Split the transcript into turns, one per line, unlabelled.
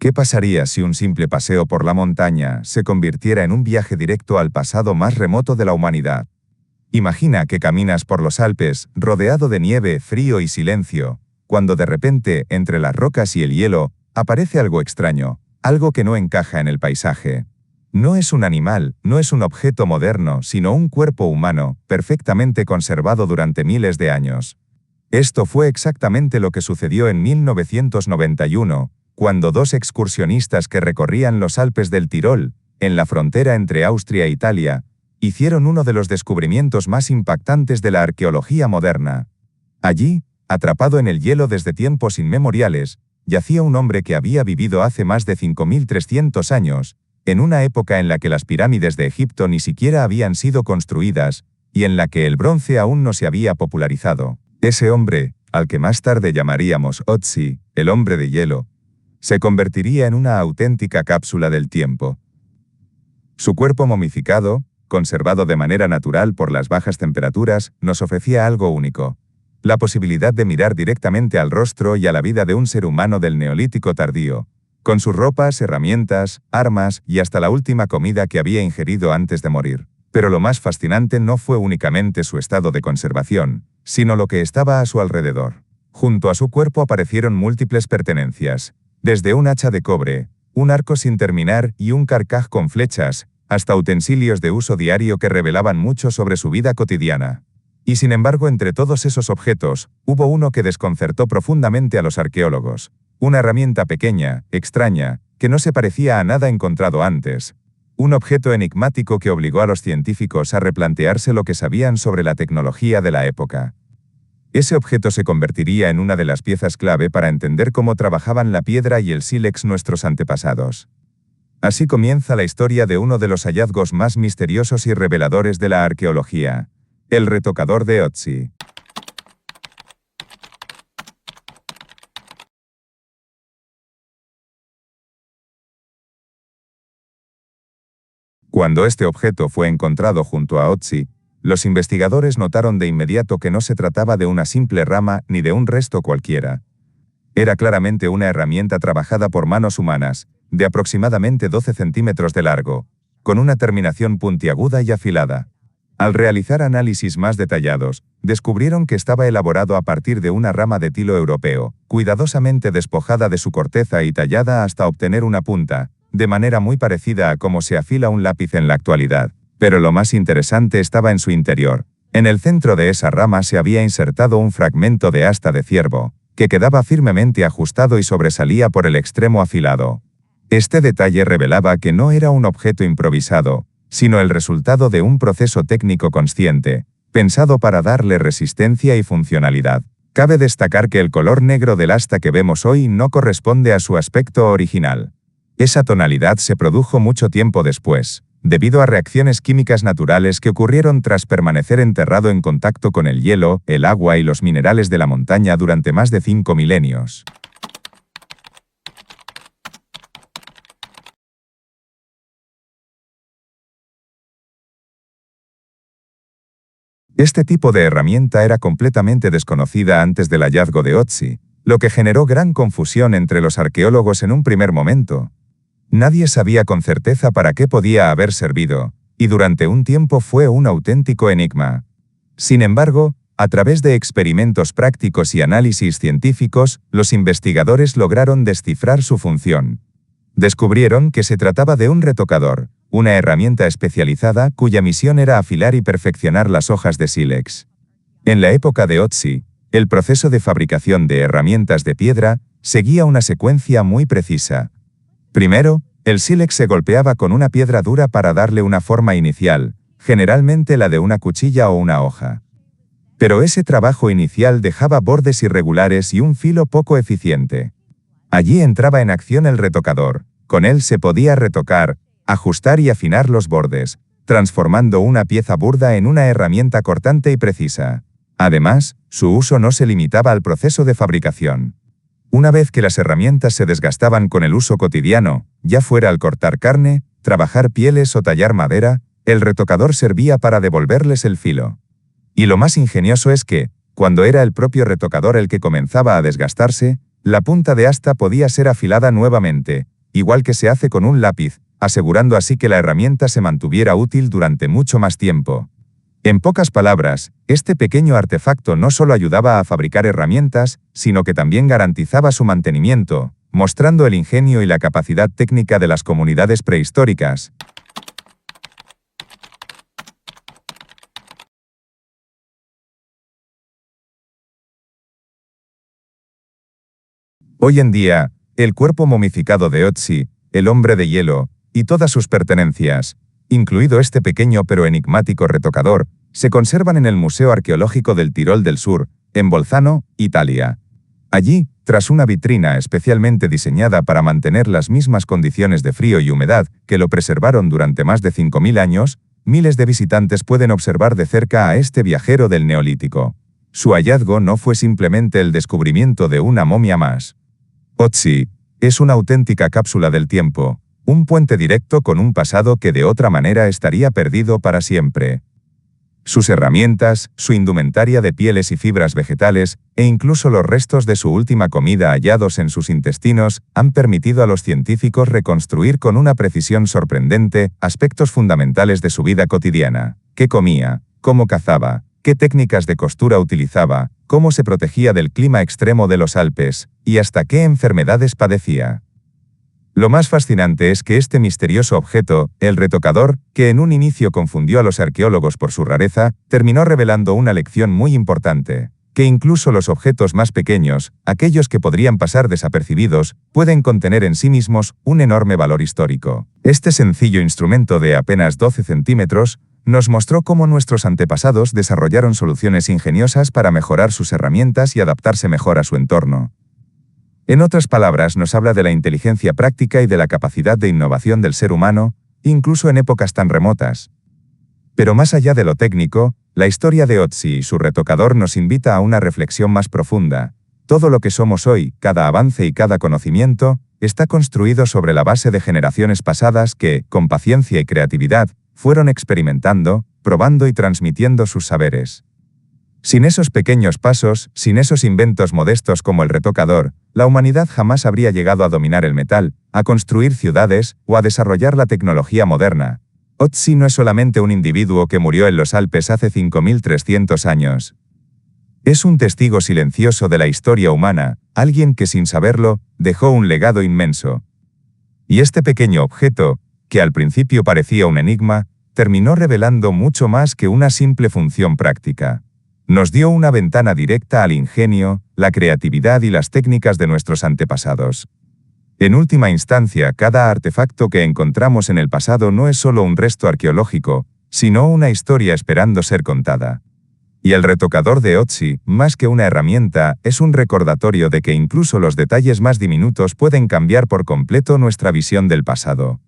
¿Qué pasaría si un simple paseo por la montaña se convirtiera en un viaje directo al pasado más remoto de la humanidad? Imagina que caminas por los Alpes, rodeado de nieve, frío y silencio, cuando de repente, entre las rocas y el hielo, aparece algo extraño, algo que no encaja en el paisaje. No es un animal, no es un objeto moderno, sino un cuerpo humano, perfectamente conservado durante miles de años. Esto fue exactamente lo que sucedió en 1991, cuando dos excursionistas que recorrían los Alpes del Tirol, en la frontera entre Austria e Italia, hicieron uno de los descubrimientos más impactantes de la arqueología moderna. Allí, atrapado en el hielo desde tiempos inmemoriales, yacía un hombre que había vivido hace más de 5.300 años, en una época en la que las pirámides de Egipto ni siquiera habían sido construidas, y en la que el bronce aún no se había popularizado. Ese hombre, al que más tarde llamaríamos Otzi, el hombre de hielo, se convertiría en una auténtica cápsula del tiempo. Su cuerpo momificado, conservado de manera natural por las bajas temperaturas, nos ofrecía algo único: la posibilidad de mirar directamente al rostro y a la vida de un ser humano del Neolítico tardío, con sus ropas, herramientas, armas y hasta la última comida que había ingerido antes de morir. Pero lo más fascinante no fue únicamente su estado de conservación, sino lo que estaba a su alrededor. Junto a su cuerpo aparecieron múltiples pertenencias, desde un hacha de cobre, un arco sin terminar y un carcaj con flechas, hasta utensilios de uso diario que revelaban mucho sobre su vida cotidiana. Y sin embargo, entre todos esos objetos, hubo uno que desconcertó profundamente a los arqueólogos: una herramienta pequeña, extraña, que no se parecía a nada encontrado antes. Un objeto enigmático que obligó a los científicos a replantearse lo que sabían sobre la tecnología de la época. Ese objeto se convertiría en una de las piezas clave para entender cómo trabajaban la piedra y el sílex nuestros antepasados. Así comienza la historia de uno de los hallazgos más misteriosos y reveladores de la arqueología: el retocador de Otzi. Cuando este objeto fue encontrado junto a Otzi, los investigadores notaron de inmediato que no se trataba de una simple rama ni de un resto cualquiera. Era claramente una herramienta trabajada por manos humanas, de aproximadamente 12 centímetros de largo, con una terminación puntiaguda y afilada. Al realizar análisis más detallados, descubrieron que estaba elaborado a partir de una rama de tilo europeo, cuidadosamente despojada de su corteza y tallada hasta obtener una punta, de manera muy parecida a cómo se afila un lápiz en la actualidad. Pero lo más interesante estaba en su interior. En el centro de esa rama se había insertado un fragmento de asta de ciervo, que quedaba firmemente ajustado y sobresalía por el extremo afilado. Este detalle revelaba que no era un objeto improvisado, sino el resultado de un proceso técnico consciente, pensado para darle resistencia y funcionalidad. Cabe destacar que el color negro del asta que vemos hoy no corresponde a su aspecto original. Esa tonalidad se produjo mucho tiempo después, debido a reacciones químicas naturales que ocurrieron tras permanecer enterrado en contacto con el hielo, el agua y los minerales de la montaña durante más de 5 milenios. Este tipo de herramienta era completamente desconocida antes del hallazgo de Otzi, lo que generó gran confusión entre los arqueólogos en un primer momento. Nadie sabía con certeza para qué podía haber servido, y durante un tiempo fue un auténtico enigma. Sin embargo, a través de experimentos prácticos y análisis científicos, los investigadores lograron descifrar su función. Descubrieron que se trataba de un retocador, una herramienta especializada cuya misión era afilar y perfeccionar las hojas de sílex. En la época de Otzi, el proceso de fabricación de herramientas de piedra seguía una secuencia muy precisa. Primero, el sílex se golpeaba con una piedra dura para darle una forma inicial, generalmente la de una cuchilla o una hoja. Pero ese trabajo inicial dejaba bordes irregulares y un filo poco eficiente. Allí entraba en acción el retocador. Con él se podía retocar, ajustar y afinar los bordes, transformando una pieza burda en una herramienta cortante y precisa. Además, su uso no se limitaba al proceso de fabricación. Una vez que las herramientas se desgastaban con el uso cotidiano, ya fuera al cortar carne, trabajar pieles o tallar madera, el retocador servía para devolverles el filo. Y lo más ingenioso es que, cuando era el propio retocador el que comenzaba a desgastarse, la punta de asta podía ser afilada nuevamente, igual que se hace con un lápiz, asegurando así que la herramienta se mantuviera útil durante mucho más tiempo. En pocas palabras, este pequeño artefacto no solo ayudaba a fabricar herramientas, sino que también garantizaba su mantenimiento, mostrando el ingenio y la capacidad técnica de las comunidades prehistóricas. Hoy en día, el cuerpo momificado de Ötzi, el hombre de hielo, y todas sus pertenencias, incluido este pequeño pero enigmático retocador, se conservan en el Museo Arqueológico del Tirol del Sur, en Bolzano, Italia. Allí, tras una vitrina especialmente diseñada para mantener las mismas condiciones de frío y humedad que lo preservaron durante más de 5.000 años, miles de visitantes pueden observar de cerca a este viajero del Neolítico. Su hallazgo no fue simplemente el descubrimiento de una momia más. Ötzi es una auténtica cápsula del tiempo, un puente directo con un pasado que de otra manera estaría perdido para siempre. Sus herramientas, su indumentaria de pieles y fibras vegetales, e incluso los restos de su última comida hallados en sus intestinos, han permitido a los científicos reconstruir con una precisión sorprendente aspectos fundamentales de su vida cotidiana. ¿Qué comía? ¿Cómo cazaba? ¿Qué técnicas de costura utilizaba? ¿Cómo se protegía del clima extremo de los Alpes? ¿Y hasta qué enfermedades padecía? Lo más fascinante es que este misterioso objeto, el retocador, que en un inicio confundió a los arqueólogos por su rareza, terminó revelando una lección muy importante, que incluso los objetos más pequeños, aquellos que podrían pasar desapercibidos, pueden contener en sí mismos un enorme valor histórico. Este sencillo instrumento de apenas 12 centímetros nos mostró cómo nuestros antepasados desarrollaron soluciones ingeniosas para mejorar sus herramientas y adaptarse mejor a su entorno. En otras palabras, nos habla de la inteligencia práctica y de la capacidad de innovación del ser humano, incluso en épocas tan remotas. Pero más allá de lo técnico, la historia de Ötzi y su retocador nos invita a una reflexión más profunda. Todo lo que somos hoy, cada avance y cada conocimiento, está construido sobre la base de generaciones pasadas que, con paciencia y creatividad, fueron experimentando, probando y transmitiendo sus saberes. Sin esos pequeños pasos, sin esos inventos modestos como el retocador, la humanidad jamás habría llegado a dominar el metal, a construir ciudades o a desarrollar la tecnología moderna. Ötzi no es solamente un individuo que murió en los Alpes hace 5.300 años. Es un testigo silencioso de la historia humana, alguien que sin saberlo, dejó un legado inmenso. Y este pequeño objeto, que al principio parecía un enigma, terminó revelando mucho más que una simple función práctica. Nos dio una ventana directa al ingenio, la creatividad y las técnicas de nuestros antepasados. En última instancia, cada artefacto que encontramos en el pasado no es solo un resto arqueológico, sino una historia esperando ser contada. Y el retocador de Ötzi, más que una herramienta, es un recordatorio de que incluso los detalles más diminutos pueden cambiar por completo nuestra visión del pasado.